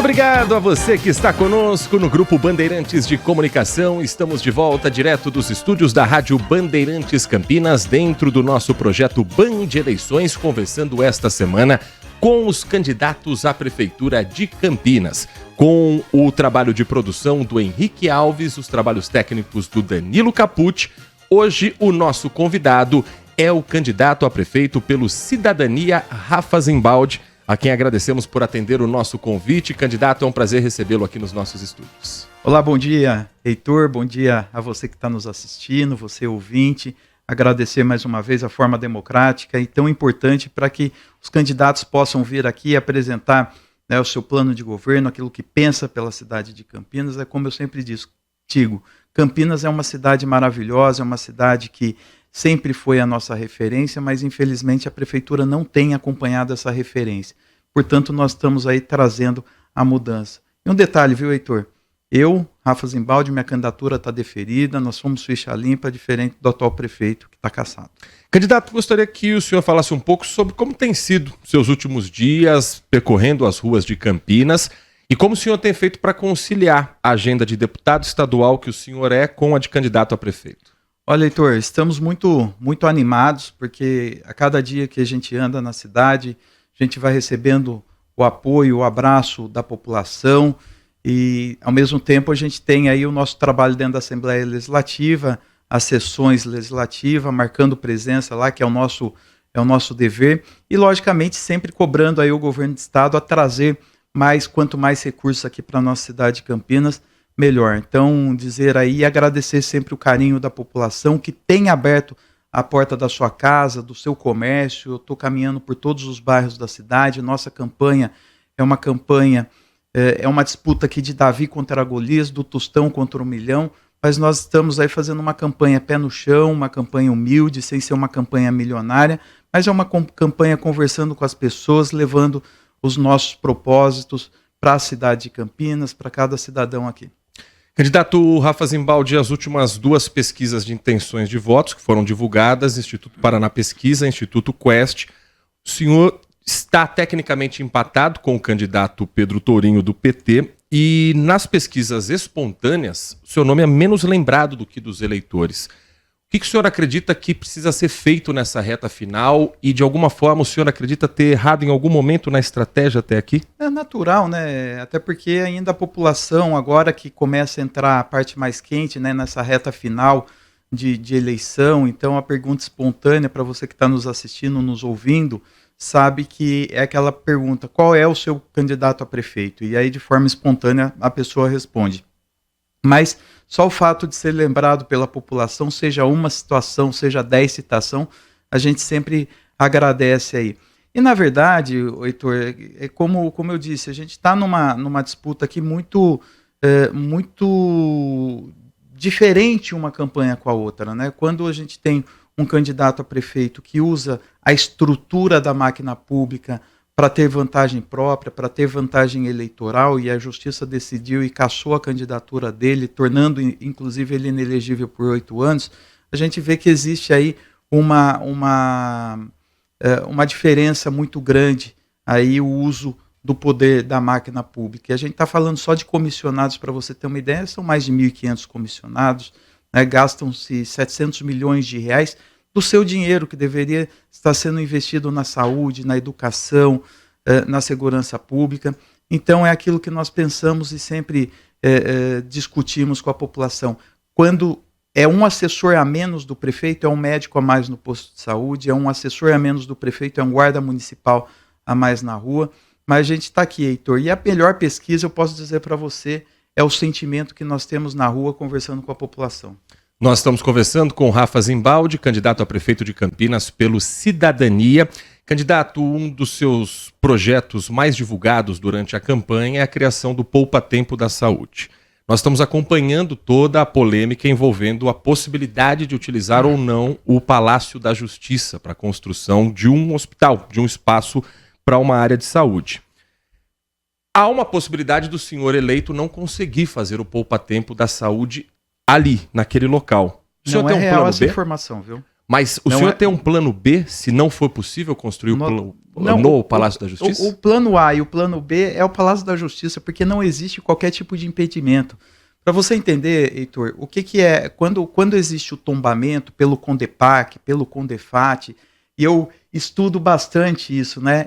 Obrigado a você que está conosco no Grupo Bandeirantes de Comunicação. Estamos de volta direto dos estúdios da Rádio Bandeirantes Campinas, dentro do nosso projeto Band Eleições, conversando esta semana com os candidatos à Prefeitura de Campinas, com o trabalho de produção do Henrique Alves, os trabalhos técnicos do Danilo Capucci. Hoje o nosso convidado é o candidato a prefeito pelo Cidadania, Rafa Zimbaldi, a quem agradecemos por atender o nosso convite. Candidato, é um prazer recebê-lo aqui nos nossos estúdios. Olá, bom dia, Heitor, bom dia a você que está nos assistindo, você ouvinte. Agradecer mais uma vez a forma democrática e tão importante para que os candidatos possam vir aqui apresentar, né, o seu plano de governo, aquilo que pensa pela cidade de Campinas. É como eu sempre digo, Campinas é uma cidade maravilhosa, é uma cidade que sempre foi a nossa referência, mas infelizmente a prefeitura não tem acompanhado essa referência. Portanto, nós estamos aí trazendo a mudança. E um detalhe, viu, Heitor? Eu, Rafa Zimbaldi, minha candidatura está deferida, nós somos ficha limpa, diferente do atual prefeito que está cassado. Candidato, gostaria que o senhor falasse um pouco sobre como tem sido seus últimos dias percorrendo as ruas de Campinas e como o senhor tem feito para conciliar a agenda de deputado estadual que o senhor é com a de candidato a prefeito. Olha, Heitor, estamos muito animados, porque a cada dia que a gente anda na cidade, a gente vai recebendo o apoio, o abraço da população e, ao mesmo tempo, a gente tem aí o nosso trabalho dentro da Assembleia Legislativa, as sessões legislativas, marcando presença lá, que é o nosso dever, e, logicamente, sempre cobrando aí o governo do estado a trazer quanto mais recursos aqui para a nossa cidade de Campinas, melhor. Então, dizer aí e agradecer sempre o carinho da população que tem aberto a porta da sua casa, do seu comércio. Eu estou caminhando por todos os bairros da cidade. Nossa campanha é uma disputa aqui de Davi contra Golias, do Tostão contra o Milhão, mas nós estamos aí fazendo uma campanha pé no chão, uma campanha humilde, sem ser uma campanha milionária, mas é uma campanha conversando com as pessoas, levando os nossos propósitos para a cidade de Campinas, para cada cidadão aqui. Candidato Rafa Zimbaldi, as últimas duas pesquisas de intenções de votos que foram divulgadas, Instituto Paraná Pesquisa, Instituto Quest, o senhor está tecnicamente empatado com o candidato Pedro Tourinho do PT e nas pesquisas espontâneas, o seu nome é menos lembrado do que dos eleitores. O que o senhor acredita que precisa ser feito nessa reta final e, de alguma forma, o senhor acredita ter errado em algum momento na estratégia até aqui? É natural, né? Até porque ainda a população, agora que começa a entrar a parte mais quente, né, nessa reta final de eleição, então a pergunta espontânea para você que está nos assistindo, nos ouvindo, sabe que é aquela pergunta: qual é o seu candidato a prefeito? E aí, de forma espontânea, a pessoa responde. Mas só o fato de ser lembrado pela população, seja uma situação, seja 10 citação, a gente sempre agradece aí. E, na verdade, Heitor, é como eu disse, a gente está numa disputa aqui muito diferente uma campanha com a outra, né? Quando a gente tem um candidato a prefeito que usa a estrutura da máquina pública para ter vantagem própria, para ter vantagem eleitoral, e a Justiça decidiu e cassou a candidatura dele, tornando, inclusive, ele inelegível por 8 anos, a gente vê que existe aí uma diferença muito grande, aí o uso do poder da máquina pública. E a gente está falando só de comissionados, para você ter uma ideia, são mais de 1.500 comissionados, né, gastam-se 700 milhões de reais, do seu dinheiro que deveria estar sendo investido na saúde, na educação, na segurança pública. Então é aquilo que nós pensamos e sempre discutimos com a população. Quando é um assessor a menos do prefeito, é um médico a mais no posto de saúde, é um assessor a menos do prefeito, é um guarda municipal a mais na rua. Mas a gente está aqui, Heitor, e a melhor pesquisa, eu posso dizer para você, é o sentimento que nós temos na rua conversando com a população. Nós estamos conversando com Rafa Zimbaldi, candidato a prefeito de Campinas pelo Cidadania. Candidato, um dos seus projetos mais divulgados durante a campanha é a criação do Poupa Tempo da Saúde. Nós estamos acompanhando toda a polêmica envolvendo a possibilidade de utilizar ou não o Palácio da Justiça para a construção de um hospital, de um espaço para uma área de saúde. Há uma possibilidade do senhor eleito não conseguir fazer o Poupa Tempo da Saúde ali, naquele local. Não é real essa informação, viu? Mas o Não senhor é- tem um plano B, se não for possível construir no Palácio da Justiça? O plano A e o plano B é o Palácio da Justiça, porque não existe qualquer tipo de impedimento. Para você entender, Heitor, o que é quando existe o tombamento pelo Condepac, pelo Condefat, e eu estudo bastante isso, né?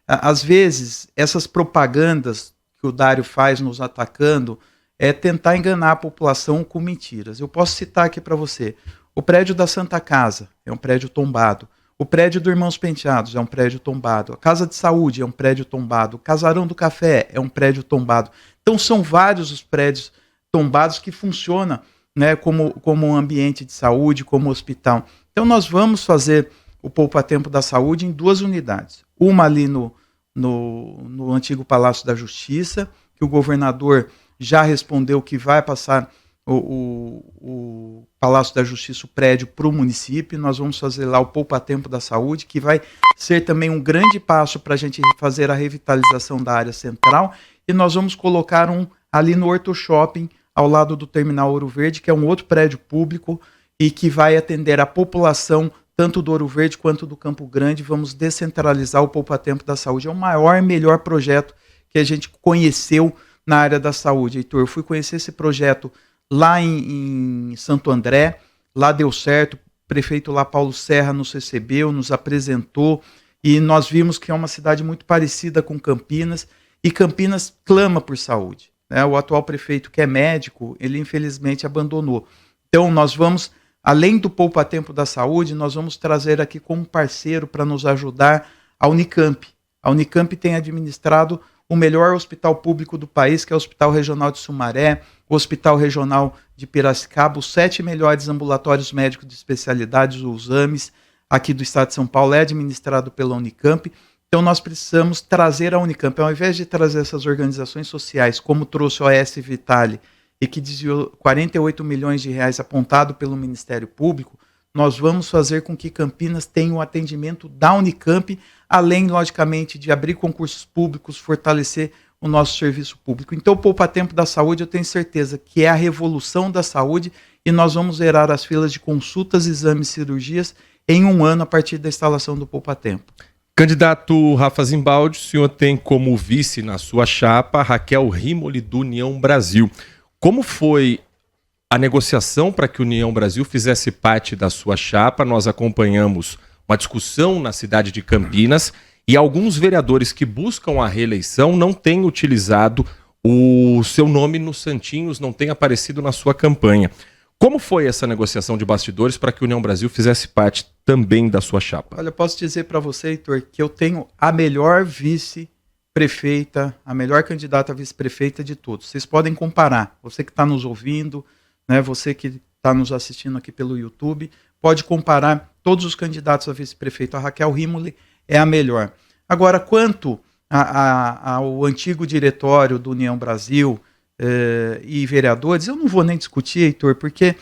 Às vezes, essas propagandas que o Dário faz nos atacando é tentar enganar a população com mentiras. Eu posso citar aqui para você. O prédio da Santa Casa é um prédio tombado. O prédio do Irmãos Penteados é um prédio tombado. A Casa de Saúde é um prédio tombado. O Casarão do Café é um prédio tombado. Então são vários os prédios tombados que funcionam, né, como um ambiente de saúde, como hospital. Então nós vamos fazer o Poupa-Tempo da Saúde em 2 unidades. Uma ali no antigo Palácio da Justiça, que o governador já respondeu que vai passar o Palácio da Justiça, o prédio, para o município. Nós vamos fazer lá o Poupa-Tempo da Saúde, que vai ser também um grande passo para a gente fazer a revitalização da área central. E nós vamos colocar um ali no Horto Shopping, ao lado do Terminal Ouro Verde, que é um outro prédio público e que vai atender a população tanto do Ouro Verde quanto do Campo Grande. Vamos descentralizar o Poupa-Tempo da Saúde. É o maior e melhor projeto que a gente conheceu na área da saúde, Heitor. Eu fui conhecer esse projeto lá em Santo André, lá deu certo, o prefeito lá, Paulo Serra, nos recebeu, nos apresentou, e nós vimos que é uma cidade muito parecida com Campinas, e Campinas clama por saúde, né? O atual prefeito, que é médico, ele infelizmente abandonou. Então nós vamos, além do Poupa-Tempo da Saúde, nós vamos trazer aqui como parceiro para nos ajudar a Unicamp. A Unicamp tem administrado o melhor hospital público do país, que é o Hospital Regional de Sumaré, o Hospital Regional de Piracicaba, os 7 melhores ambulatórios médicos de especialidades, os AMES, aqui do estado de São Paulo, é administrado pela Unicamp. Então nós precisamos trazer a Unicamp, ao invés de trazer essas organizações sociais, como trouxe o OS Vitale, e que desviou 48 milhões de reais apontado pelo Ministério Público, nós vamos fazer com que Campinas tenha o atendimento da Unicamp, além, logicamente, de abrir concursos públicos, fortalecer o nosso serviço público. Então, o Poupa-Tempo da Saúde, eu tenho certeza que é a revolução da saúde, e nós vamos zerar as filas de consultas, exames e cirurgias em 1 ano a partir da instalação do Poupa-Tempo. Candidato Rafa Zimbaldi, o senhor tem como vice na sua chapa Raquel Rimoli, do União Brasil. Como foi a negociação para que a União Brasil fizesse parte da sua chapa? Nós acompanhamos uma discussão na cidade de Campinas e alguns vereadores que buscam a reeleição não têm utilizado o seu nome nos santinhos, não tem aparecido na sua campanha. Como foi essa negociação de bastidores para que a União Brasil fizesse parte também da sua chapa? Olha, eu posso dizer para você, Heitor, que eu tenho a melhor vice-prefeita, a melhor candidata a vice-prefeita de todos. Vocês podem comparar, você que está nos ouvindo, né, você que está nos assistindo aqui pelo YouTube, pode comparar todos os candidatos a vice-prefeito. A Raquel Rimoli é a melhor. Agora, quanto ao antigo diretório do União Brasil e vereadores, eu não vou nem discutir, Heitor, porque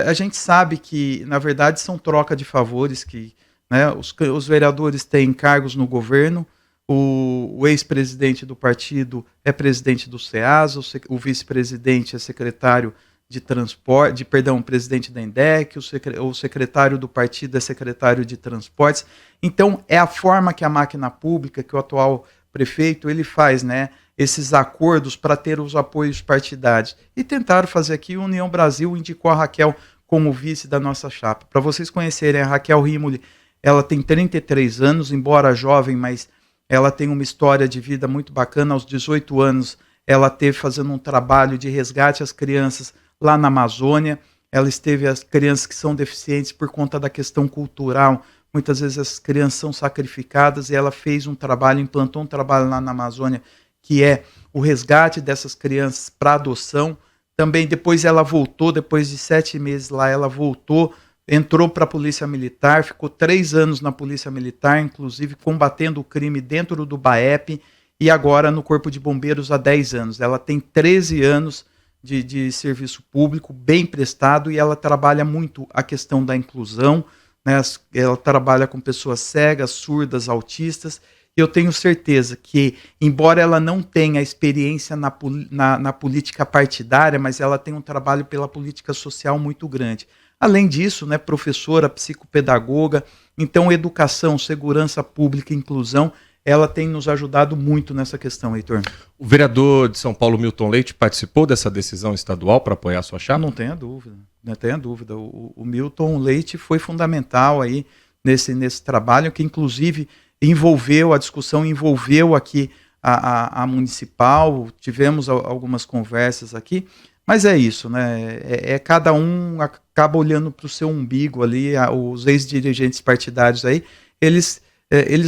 a gente sabe que, na verdade, são troca de favores, que, né, os vereadores têm cargos no governo, o ex-presidente do partido é presidente do SEASA, o vice-presidente é secretário de transporte, presidente da INDEC, o secretário do partido é secretário de transportes. Então, é a forma que a máquina pública, que o atual prefeito, ele faz, né, esses acordos para ter os apoios partidários. E tentaram fazer aqui, o União Brasil indicou a Raquel como vice da nossa chapa. Para vocês conhecerem, a Raquel Rimoli, ela tem 33 anos, embora jovem, mas ela tem uma história de vida muito bacana. Aos 18 anos, ela teve fazendo um trabalho de resgate às crianças lá na Amazônia. Ela esteve as crianças que são deficientes por conta da questão cultural. Muitas vezes as crianças são sacrificadas e ela fez um trabalho, implantou um trabalho lá na Amazônia, que é o resgate dessas crianças para adoção. Também depois ela voltou, depois de 7 meses lá, ela voltou, entrou para a Polícia Militar, ficou 3 anos na Polícia Militar, inclusive combatendo o crime dentro do BAEP, e agora no Corpo de Bombeiros há 10 anos. Ela tem 13 anos de serviço público, bem prestado, e ela trabalha muito a questão da inclusão, né? Ela trabalha com pessoas cegas, surdas, autistas, e eu tenho certeza que, embora ela não tenha experiência na política partidária, mas ela tem um trabalho pela política social muito grande. Além disso, né, professora, psicopedagoga. Então, educação, segurança pública, inclusão, ela tem nos ajudado muito nessa questão, Heitor. O vereador de São Paulo, Milton Leite, participou dessa decisão estadual para apoiar a sua chapa? Não tenha dúvida, não tenha dúvida. O Milton Leite foi fundamental aí nesse trabalho, que inclusive envolveu, a discussão envolveu aqui a municipal, tivemos algumas conversas aqui, mas é isso, né? Cada um acaba olhando para o seu umbigo ali, os ex-dirigentes partidários aí, eles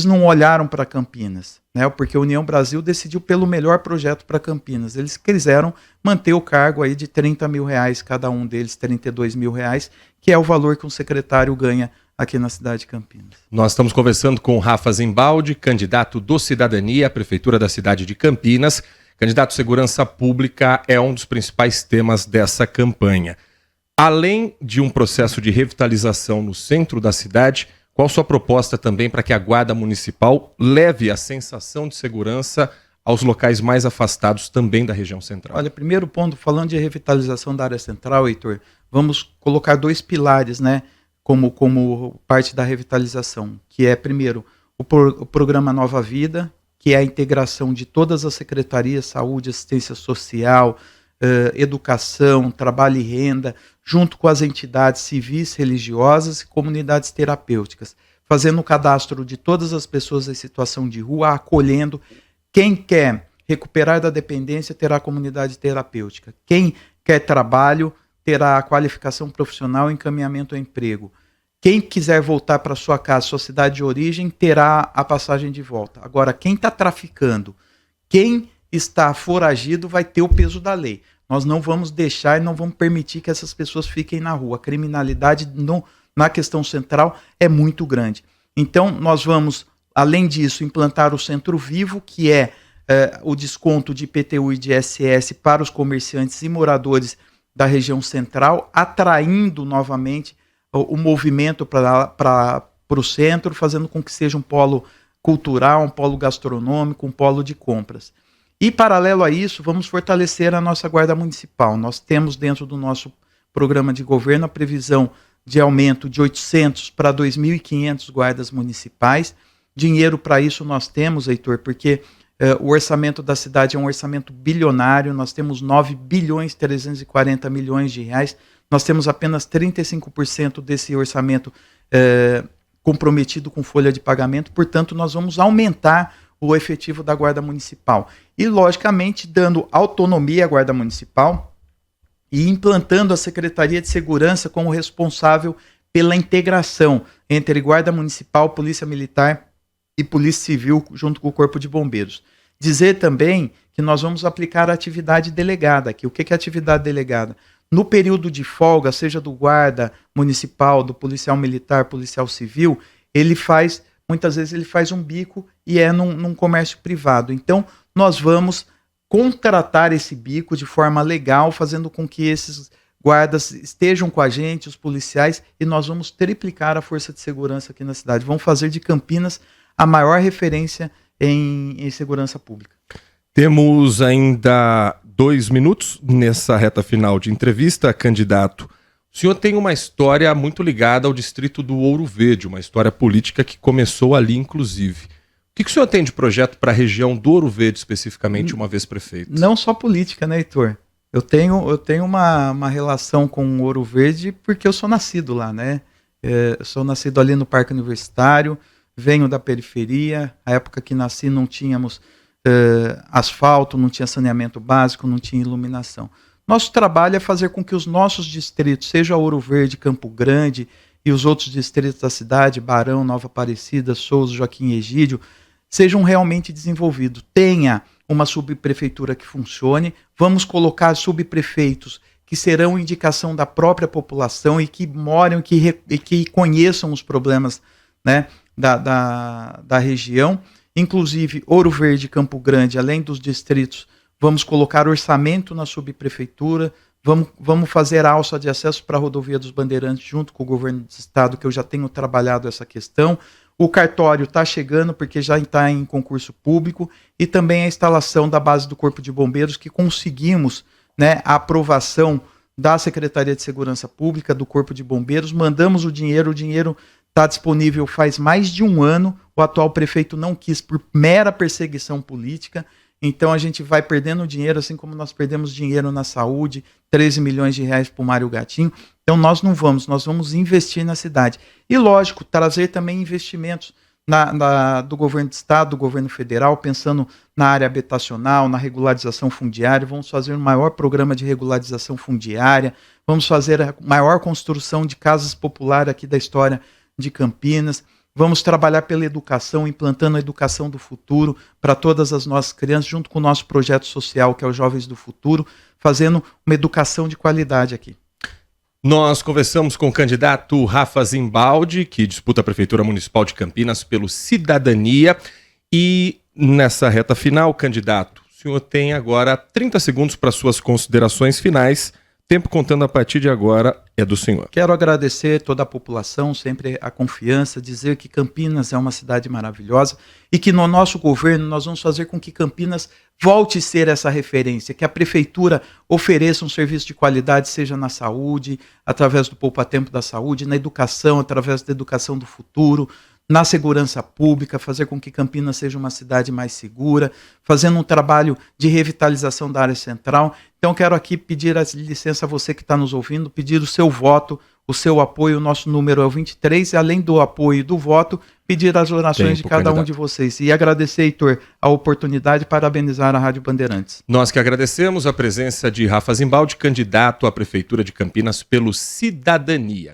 não olharam para Campinas, né? Porque a União Brasil decidiu pelo melhor projeto para Campinas. Eles quiseram manter o cargo aí de R$30 mil, cada um deles R$32 mil, que é o valor que um secretário ganha aqui na cidade de Campinas. Nós estamos conversando com Rafa Zimbaldi, candidato do Cidadania à Prefeitura da cidade de Campinas. Candidato Segurança Pública é um dos principais temas dessa campanha. Além de um processo de revitalização no centro da cidade, qual sua proposta também para que a Guarda Municipal leve a sensação de segurança aos locais mais afastados também da região central? Olha, primeiro ponto, falando de revitalização da área central, Heitor, vamos colocar 2 pilares, né, como parte da revitalização, que é, primeiro, o programa Nova Vida, que é a integração de todas as secretarias, saúde, assistência social, educação, trabalho e renda, junto com as entidades civis, religiosas e comunidades terapêuticas, fazendo o cadastro de todas as pessoas em situação de rua, acolhendo. Quem quer recuperar da dependência terá a comunidade terapêutica. Quem quer trabalho terá a qualificação profissional e encaminhamento ao emprego. Quem quiser voltar para sua casa, sua cidade de origem, terá a passagem de volta. Agora, quem está traficando, quem está foragido vai ter o peso da lei. Nós não vamos deixar e não vamos permitir que essas pessoas fiquem na rua. A criminalidade na questão central é muito grande. Então, nós vamos, além disso, implantar o Centro Vivo, que é o desconto de IPTU e de ISS para os comerciantes e moradores da região central, atraindo novamente o movimento para o centro, fazendo com que seja um polo cultural, um polo gastronômico, um polo de compras. E, paralelo a isso, vamos fortalecer a nossa Guarda Municipal. Nós temos dentro do nosso programa de governo a previsão de aumento de 800 para 2.500 guardas municipais. Dinheiro para isso nós temos, Heitor, porque o orçamento da cidade é um orçamento bilionário, nós temos 9 bilhões 340 milhões de reais, nós temos apenas 35% desse orçamento comprometido com folha de pagamento, portanto nós vamos aumentar o efetivo da Guarda Municipal. E, logicamente, dando autonomia à Guarda Municipal e implantando a Secretaria de Segurança como responsável pela integração entre Guarda Municipal, Polícia Militar e Polícia Civil, junto com o Corpo de Bombeiros. Dizer também que nós vamos aplicar a atividade delegada aqui. O que é atividade delegada? No período de folga, seja do guarda municipal, do policial militar, policial civil, muitas vezes ele faz um bico e é num comércio privado. Então, nós vamos contratar esse bico de forma legal, fazendo com que esses guardas estejam com a gente, os policiais, e nós vamos triplicar a força de segurança aqui na cidade. Vamos fazer de Campinas a maior referência em segurança pública. Temos ainda 2 minutos nessa reta final de entrevista, candidato. O senhor tem uma história muito ligada ao distrito do Ouro Verde, uma história política que começou ali, inclusive. O que o senhor tem de projeto para a região do Ouro Verde, especificamente, uma vez prefeito? Não só política, né, Heitor? Eu tenho uma relação com o Ouro Verde porque eu sou nascido lá, né? Eu sou nascido ali no Parque Universitário, venho da periferia. Na época que nasci não tínhamos asfalto, não tinha saneamento básico, não tinha iluminação. Nosso trabalho é fazer com que os nossos distritos, seja Ouro Verde, Campo Grande e os outros distritos da cidade, Barão, Nova Aparecida, Souza, Joaquim Egídio, sejam realmente desenvolvidos. Tenha uma subprefeitura que funcione, vamos colocar subprefeitos que serão indicação da própria população e que moram e que conheçam os problemas, né, da região. Inclusive, Ouro Verde e Campo Grande, além dos distritos, vamos colocar orçamento na subprefeitura, vamos fazer alça de acesso para a rodovia dos Bandeirantes junto com o governo do estado, que eu já tenho trabalhado essa questão. O cartório está chegando porque já está em concurso público, e também a instalação da base do Corpo de Bombeiros, que conseguimos, né, a aprovação da Secretaria de Segurança Pública, do Corpo de Bombeiros, mandamos o dinheiro está disponível faz mais de um ano, o atual prefeito não quis por mera perseguição política, então a gente vai perdendo dinheiro, assim como nós perdemos dinheiro na saúde, 13 milhões de reais para o Mário Gatinho, então nós vamos investir na cidade. E lógico, trazer também investimentos do governo do estado, do governo federal, pensando na área habitacional, na regularização fundiária, vamos fazer um maior programa de regularização fundiária, vamos fazer a maior construção de casas populares aqui da história de Campinas, vamos trabalhar pela educação, implantando a educação do futuro para todas as nossas crianças, junto com o nosso projeto social, que é os Jovens do Futuro, fazendo uma educação de qualidade aqui. Nós conversamos com o candidato Rafa Zimbaldi, que disputa a Prefeitura Municipal de Campinas pelo Cidadania. E nessa reta final, candidato, o senhor tem agora 30 segundos para suas considerações finais. Tempo contando a partir de agora é do senhor. Quero agradecer toda a população, sempre a confiança, dizer que Campinas é uma cidade maravilhosa e que no nosso governo nós vamos fazer com que Campinas volte a ser essa referência, que a prefeitura ofereça um serviço de qualidade, seja na saúde, através do Poupa-Tempo da Saúde, na educação, através da educação do futuro, na segurança pública, fazer com que Campinas seja uma cidade mais segura, fazendo um trabalho de revitalização da área central. Então quero aqui pedir a licença a você que está nos ouvindo, pedir o seu voto, o seu apoio. O nosso número é o 23, e além do apoio e do voto, pedir as orações de cada um de vocês. E agradecer, Heitor, a oportunidade e parabenizar a Rádio Bandeirantes. Nós que agradecemos a presença de Rafa Zimbaldi, candidato à Prefeitura de Campinas pelo Cidadania.